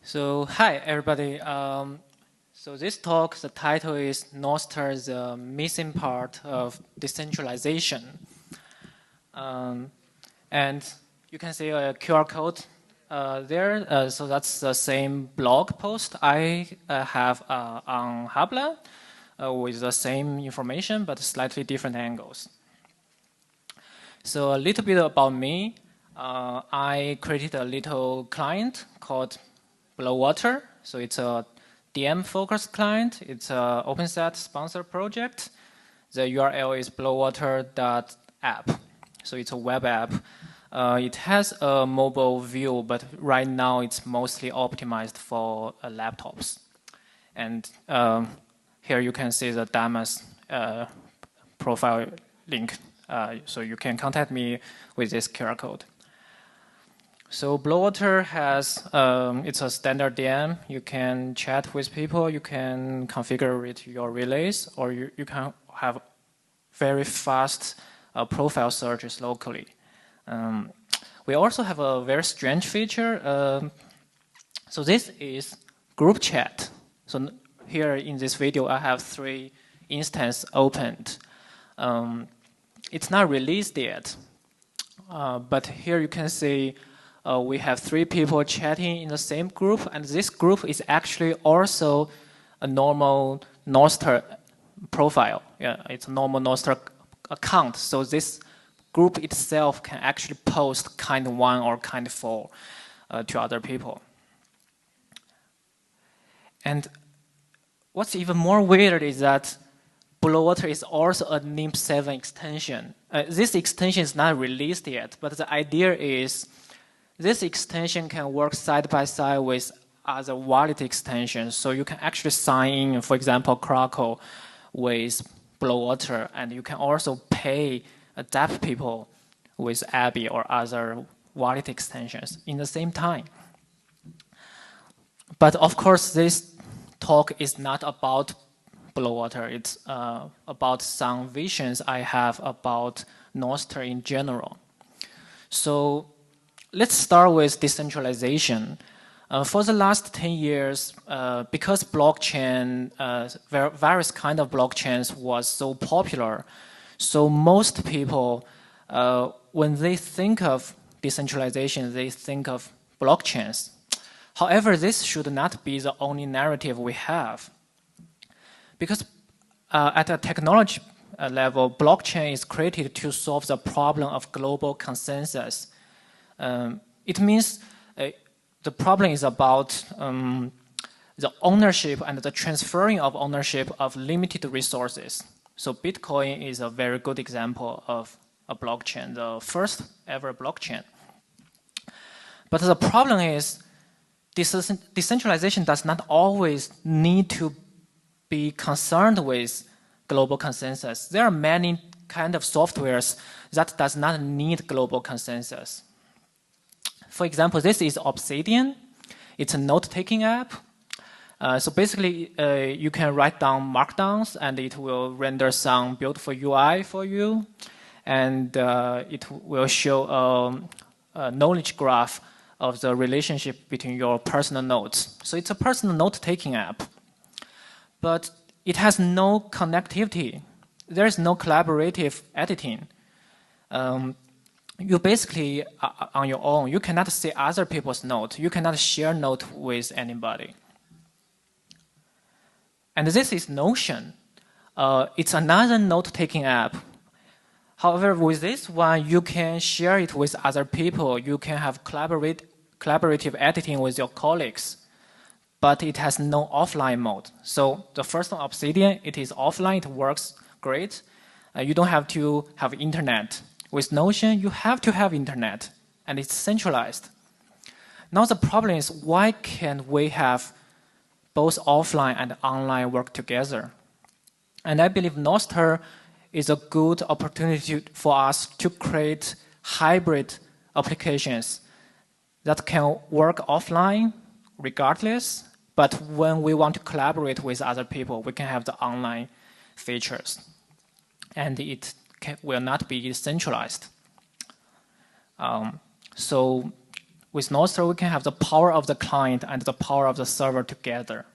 So hi everybody. So this talk, the title is Nostr, the missing part of decentralization. And you can see a QR code there. So that's the same blog post I have on Habla with the same information but slightly different angles. So a little bit about me. I created a little client called Blowwater. So it's a DM-focused client. It's an OpenSet sponsored project. The URL is blowwater.app. So it's a web app. It has a mobile view, but right now it's mostly optimized for laptops. And here you can see the Damas profile link. So you can contact me with this QR code. So Blowwater has, it's a standard DM. You can chat with people, you can configure it your relays, or you can have very fast profile searches locally. We also have a very strange feature. So this is group chat. So here in this video, I have 3 instances opened. It's not released yet, but here you can see we have 3 people chatting in the same group, and this group is actually also a normal Nostr profile. Yeah, it's a normal Nostr account. So this group itself can actually post kind 1 or kind 4 to other people. And what's even more weird is that Blowwater is also a NIM7 extension. This extension is not released yet, but the idea is this extension can work side by side with other wallet extensions. So you can actually sign in, for example, Krakow with Blowwater, and you can also pay adapt people with Abby or other wallet extensions in the same time. But of course, this talk is not about Blowwater. It's about some visions I have about Nostr in general. So let's start with decentralization. For the last 10 years, because blockchain, various kind of blockchains was so popular, so most people, when they think of decentralization, they think of blockchains. However, this should not be the only narrative we have. Because at a technology level, blockchain is created to solve the problem of global consensus. It means the problem is about the ownership and the transferring of ownership of limited resources. So Bitcoin is a very good example of a blockchain, the first ever blockchain. But the problem is decentralization does not always need to be concerned with global consensus. There are many kind of softwares that does not need global consensus. For example, this is Obsidian. It's a note-taking app. So basically, you can write down markdowns, and it will render some beautiful UI for you. And it will show a knowledge graph of the relationship between your personal notes. So it's a personal note-taking app. But it has no connectivity. There is no collaborative editing. You basically are on your own. You cannot see other people's notes. You cannot share note with anybody. And this is Notion. It's another note-taking app. However, with this one, you can share it with other people. You can have collaborative editing with your colleagues. But it has no offline mode. So the first one, Obsidian, it is offline. It works great. You don't have to have internet. With Notion, you have to have internet, and it's centralized. Now the problem is, why can't we have both offline and online work together? And I believe Nostr is a good opportunity for us to create hybrid applications that can work offline regardless, but when we want to collaborate with other people, we can have the online features. And it will not be centralized. So with Nostr, we can have the power of the client and the power of the server together.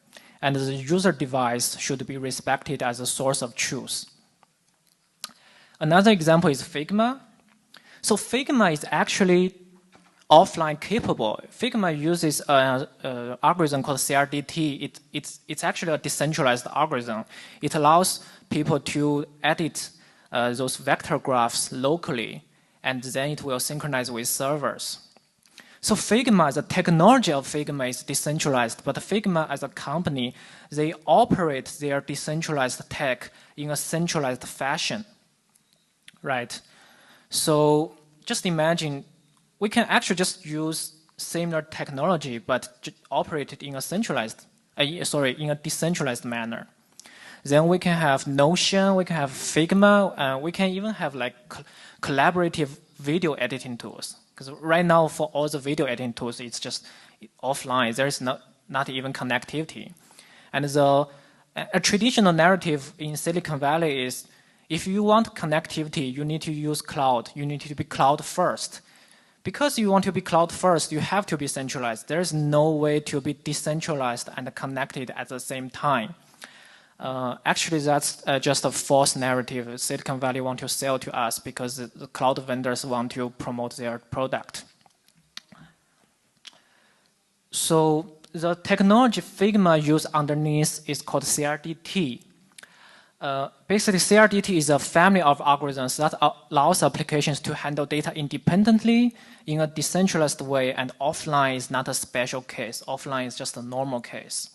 And the user device should be respected as a source of truth. Another example is Figma. So Figma is actually offline capable. Figma uses an algorithm called CRDT. It's actually a decentralized algorithm. It allows people to edit those vector graphs locally, and then it will synchronize with servers. So Figma, the technology of Figma is decentralized, but Figma as a company, they operate their decentralized tech in a centralized fashion, right? So just imagine, we can actually just use similar technology, but operate it in a centralized, in a decentralized manner. Then we can have Notion, we can have Figma, and we can even have like collaborative video editing tools. Because right now, for all the video editing tools, it's just offline. There is not even connectivity. And a traditional narrative in Silicon Valley is, if you want connectivity, you need to use cloud. You need to be cloud first. Because you want to be cloud first, you have to be centralized. There is no way to be decentralized and connected at the same time. Actually, that's just a false narrative Silicon Valley want to sell to us because the cloud vendors want to promote their product. So the technology Figma uses underneath is called CRDT. Basically, CRDT is a family of algorithms that allows applications to handle data independently in a decentralized way, and offline is not a special case. Offline is just a normal case.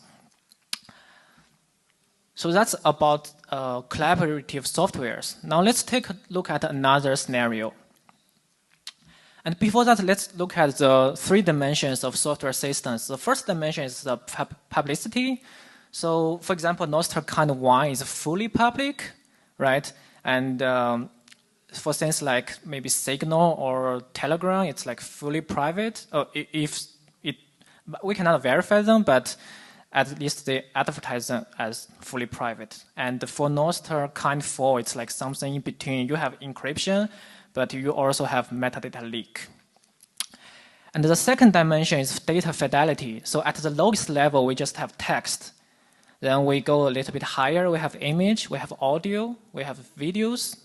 So that's about collaborative softwares. Now let's take a look at another scenario. And before that, let's look at the 3 dimensions of software systems. The first dimension is the publicity. So for example, Nostr kind 1 is fully public, right? And for things like maybe Signal or Telegram, it's like fully private. We cannot verify them, but at least they advertise them as fully private. And for Nostr kind 4, it's like something in between. You have encryption, but you also have metadata leak. And the second dimension is data fidelity. So at the lowest level, we just have text. Then we go a little bit higher, we have image, we have audio, we have videos.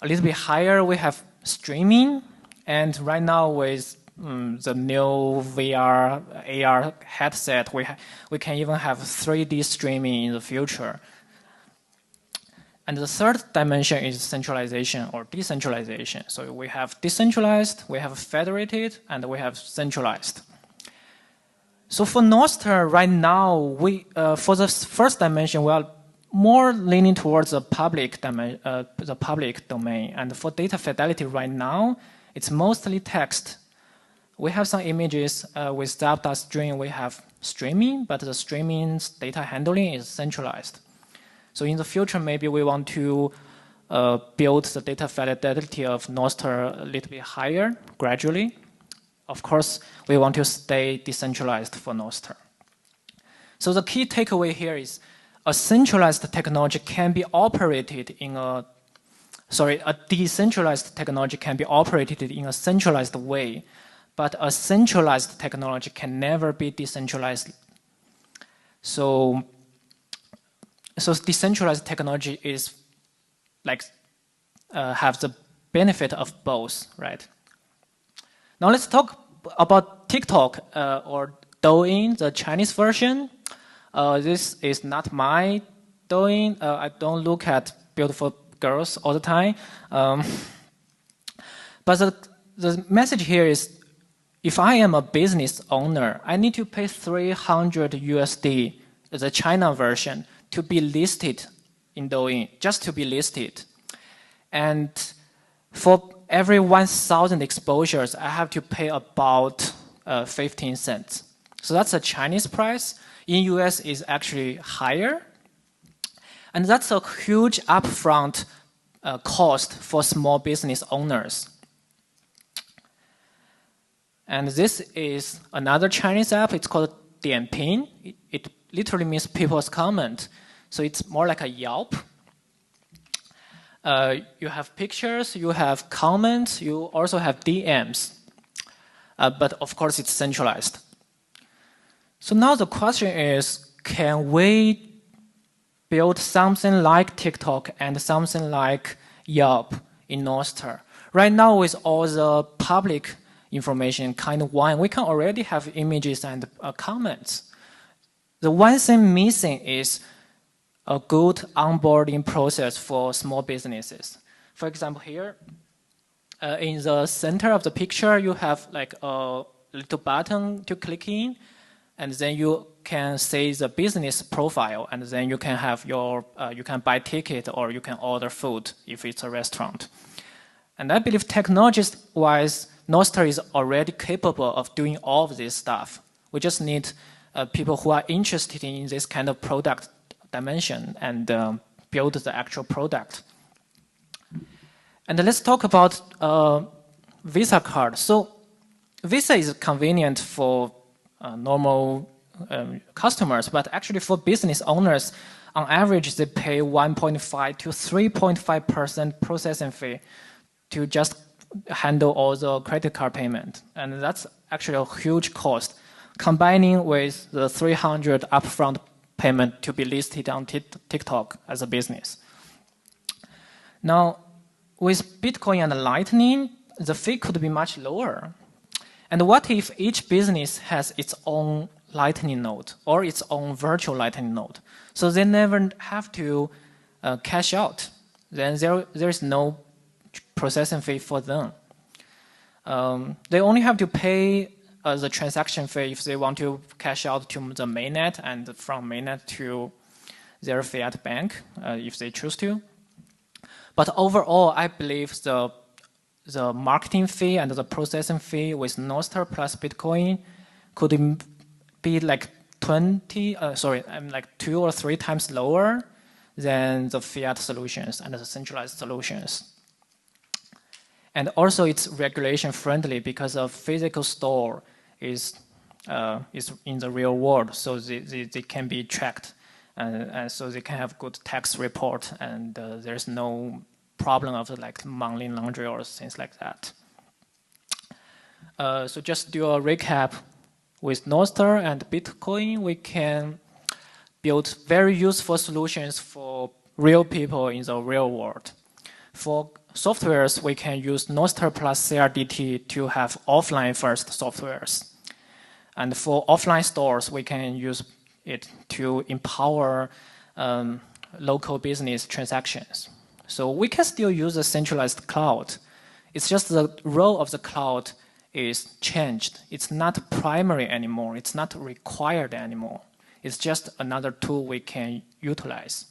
A little bit higher, we have streaming. And right now with the new VR, AR headset, we can even have 3D streaming in the future. And the third dimension is centralization or decentralization. So we have decentralized, we have federated, and we have centralized. So for Nostr right now, for the first dimension, we are more leaning towards the public domain. And for data fidelity right now, it's mostly text. We have some images with data stream. We have streaming, but the streaming's data handling is centralized. So in the future, maybe we want to build the data fidelity of Nostr a little bit higher, gradually. Of course, we want to stay decentralized for Nostr. So the key takeaway here is a centralized technology can be operated in a decentralized technology can be operated in a centralized way, but a centralized technology can never be decentralized. So decentralized technology is like have the benefit of both, right? Now let's talk about TikTok or Douyin, the Chinese version. This is not my Douyin. I don't look at beautiful girls all the time. But the message here is, if I am a business owner, I need to pay 300 USD, the China version, to be listed in Douyin, just to be listed. And for every 1,000 exposures, I have to pay about 15 cents. So that's a Chinese price. In US is actually higher. And that's a huge upfront cost for small business owners. And this is another Chinese app. It's called Dianping. It literally means people's comment. So it's more like a Yelp. You have pictures, you have comments, you also have DMs. but of course it's centralized. So now the question is, can we build something like TikTok and something like Yelp in Nostr? Right now, with all the public information kind of one, we can already have images and comments. The one thing missing is a good onboarding process for small businesses. For example, here, in the center of the picture, you have like a little button to click in, and then you can see the business profile, and then you can have your, you can buy ticket or you can order food if it's a restaurant. And I believe technology-wise, Nostr is already capable of doing all of this stuff. We just need people who are interested in this kind of product dimension and build the actual product. And let's talk about Visa card. So Visa is convenient for normal customers, but actually for business owners, on average, they pay 1.5 to 3.5% processing fee to just handle all the credit card payment. And that's actually a huge cost, combining with the 300 upfront payment to be listed on TikTok as a business. Now, with Bitcoin and Lightning, the fee could be much lower. And what if each business has its own Lightning node or its own virtual Lightning node? So they never have to cash out. Then there is no processing fee for them. They only have to pay the transaction fee if they want to cash out to the mainnet and from mainnet to their fiat bank if they choose to. But overall, I believe the marketing fee and the processing fee with Nostr plus Bitcoin could be like 2 or 3 times lower than the fiat solutions and the centralized solutions. And also it's regulation friendly because a physical store is in the real world, so they can be tracked. And so they can have good tax report, and there's no problem of like money laundry or things like that. So just do a recap. With Nostr and Bitcoin, we can build very useful solutions for real people in the real world. For softwares, we can use Nostr plus CRDT to have offline first softwares. And for offline stores, we can use it to empower local business transactions. So we can still use a centralized cloud. It's just the role of the cloud is changed. It's not primary anymore. It's not required anymore. It's just another tool we can utilize.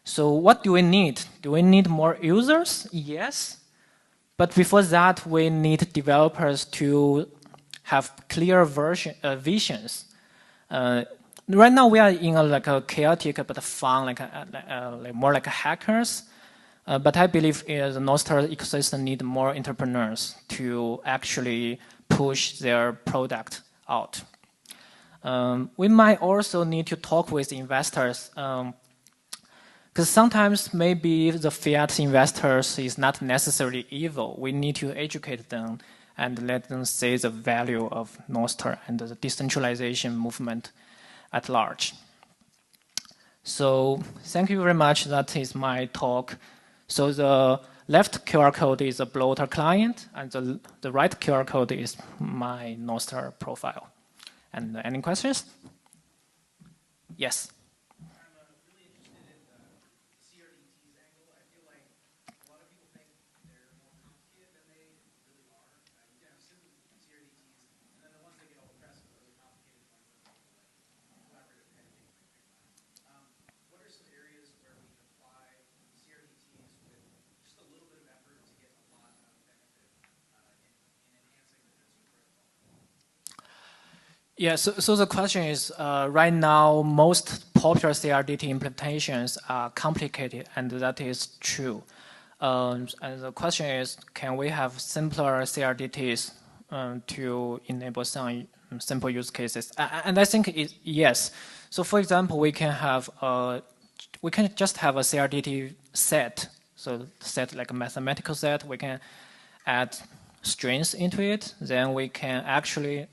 So what do we need? Do we need more users? Yes. But before that, we need developers to have clear visions. Right now, we are in a chaotic but fun, more like hackers. But I believe the Nostr ecosystem needs more entrepreneurs to actually push their product out. We might also need to talk with investors, because sometimes maybe the fiat investors is not necessarily evil. We need to educate them and let them see the value of Nostr and the decentralization movement at large. So thank you very much. That is my talk. So the left QR code is a bloater client, and the right QR code is my Nostr profile. And any questions? Yes. Yeah, so the question is, right now, most popular CRDT implementations are complicated, and that is true. And the question is, can we have simpler CRDTs to enable some simple use cases? And I think yes. So for example, we can just have a CRDT set. So set like a mathematical set. We can add strings into it, then we can actually,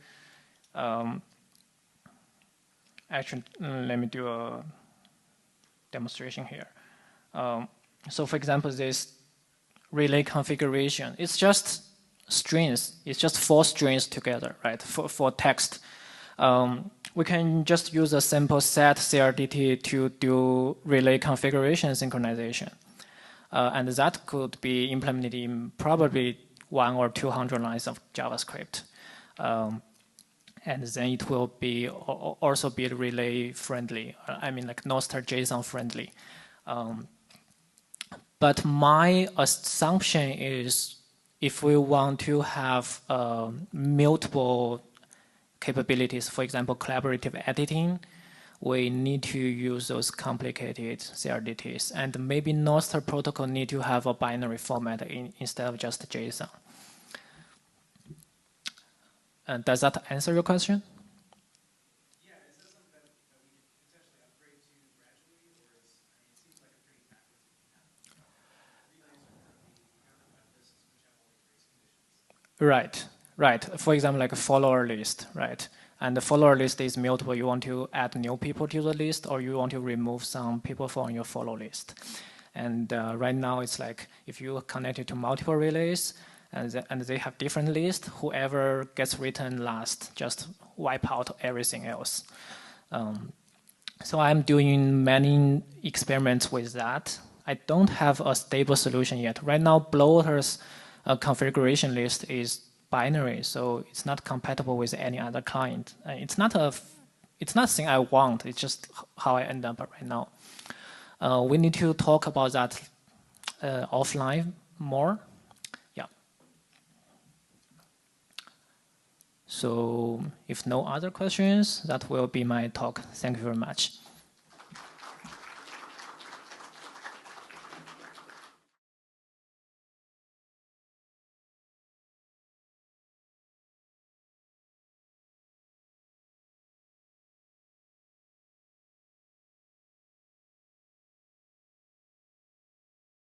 let me do a demonstration here. So for example, this relay configuration, it's just strings. It's just 4 strings together, right, for text. We can just use a simple set CRDT to do relay configuration synchronization. And that could be implemented in probably 100 or 200 lines of JavaScript. And then it will be also be relay friendly. I mean, like Nostr JSON friendly. But my assumption is if we want to have multiple capabilities, for example, collaborative editing, we need to use those complicated CRDTs. And maybe Nostr protocol need to have a binary format instead of just JSON. Does that answer your question? Yeah, is that something that we could potentially upgrade to gradually, or is, I mean, it seems like a pretty backwards looking path. Relays are currently governed by lists which have only race conditions. Right, right. For example, like a follower list, right? And the follower list is mutable. You want to add new people to the list, or you want to remove some people from your follow list. And right now, it's like if you connect it to multiple relays, and they have different lists, whoever gets written last just wipe out everything else. So I'm doing many experiments with that. I don't have a stable solution yet. Right now, Bloaters configuration list is binary, so it's not compatible with any other client. It's not something I want. It's just how I end up right now. We need to talk about that offline more. Yeah. So if no other questions, that will be my talk. Thank you very much.